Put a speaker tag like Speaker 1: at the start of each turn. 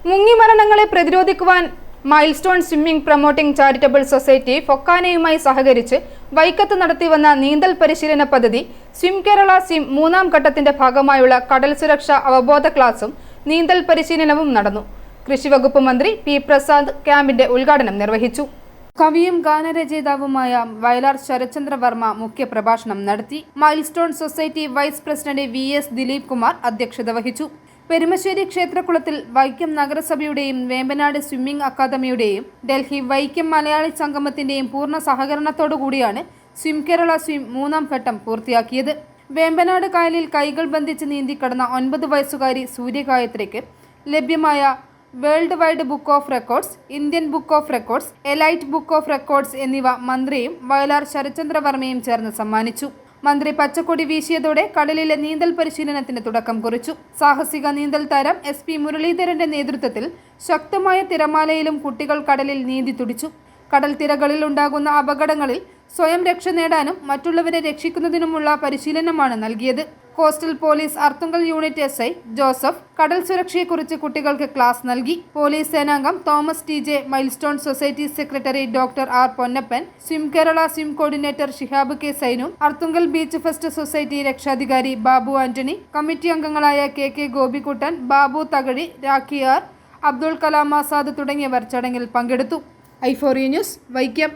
Speaker 1: മുങ്ങിമരണങ്ങളെ പ്രതിരോധിക്കുവാൻ milestone swimming promoting charitable society ഫൊക്കാനയുമായി സഹകരിച്ച് വൈക്കത്ത് നടത്തിവന്ന നീന്തൽ പരിശീലന പദ്ധതി സ്വിം കേരള സ്വിം മൂന്നാം ഘട്ടത്തിന്റെ ഭാഗമായുള്ള കടൽ സുരക്ഷാ അവബോധ ക്ലാസും നീന്തൽ പരിശീലനവും നടന്നു. കൃഷിവകുപ്പ് മന്ത്രി പി പ്രസാദ് ക്യാമ്പിന്റെ ഉദ്ഘാടനം നിർവഹിച്ചു. കവിയും ഗാനരചയിതാവുമായ വയലാർ ശരത്ചന്ദ്ര വർമ്മ മുഖ്യപ്രഭാഷണം നടത്തി. Milestone society vice president VS Dileep Kumar അധ്യക്ഷത വഹിച്ചു. പെരുമശ്ശേരി ക്ഷേത്രക്കുളത്തിൽ വൈക്കം നഗരസഭയുടെയും വേമ്പനാട് സ്വിമ്മിംഗ് അക്കാദമിയുടെയും ഡൽഹി വൈക്കം മലയാളി സംഗമത്തിന്റെയും പൂർണ്ണ സഹകരണത്തോടുകൂടിയാണ് സ്വിം കേരള സ്വിം മൂന്നാം ഘട്ടം പൂർത്തിയാക്കിയത്. വേമ്പനാട് കായലിൽ കൈകൾ ബന്ധിച്ച് നീന്തിക്കടന്ന 9 വയസ്സുകാരി സൂര്യഗായത്രിക്ക് ലഭ്യമായ world wide book of records, Indian book of records, elite book of records എന്നിവ മന്ത്രിയും വയലാർ ശരത്ചന്ദ്ര വർമ്മയും ചേർന്ന് സമ്മാനിച്ചു. മന്ത്രി പച്ചക്കൊടി വീശിയതോടെ കടലിലെ നീന്തൽ പരിശീലനത്തിന് തുടക്കം കുറിച്ചു. സാഹസിക നീന്തൽ താരം SP മുരളീധരന്റെ നേതൃത്വത്തിൽ ശക്തമായ തിരമാലയിലും കുട്ടികൾ കടലിൽ നീന്തി തുടിച്ചു. കടൽ തിരകളിൽ ഉണ്ടാകുന്ന അപകടങ്ങളിൽ സ്വയം രക്ഷ നേടാനും മറ്റുള്ളവരെ രക്ഷിക്കുന്നതിനുമുള്ള പരിശീലനമാണ് നൽകിയത്. Coastal police Arthunkal unit SI Joseph കടൽ സുരക്ഷയെക്കുറിച്ച് കുട്ടികൾക്ക് ക്ലാസ് നൽകി. പോലീസ് സേനാംഗം Thomas TJ, milestone society secretary doctor R Ponnappan, swim Kerala swim coordinator Shihab K Sainu, Arthunkal beach first society രക്ഷാധികാരി ബാബു ആന്റണി, കമ്മിറ്റി അംഗങ്ങളായ KK ഗോപിക്കുട്ടൻ, ബാബു തകഴി, രാഖി R, അബ്ദുൾ കലാം ആസാദ് തുടങ്ങിയവർ ചടങ്ങിൽ പങ്കെടുത്തു. i4E news Vaikom.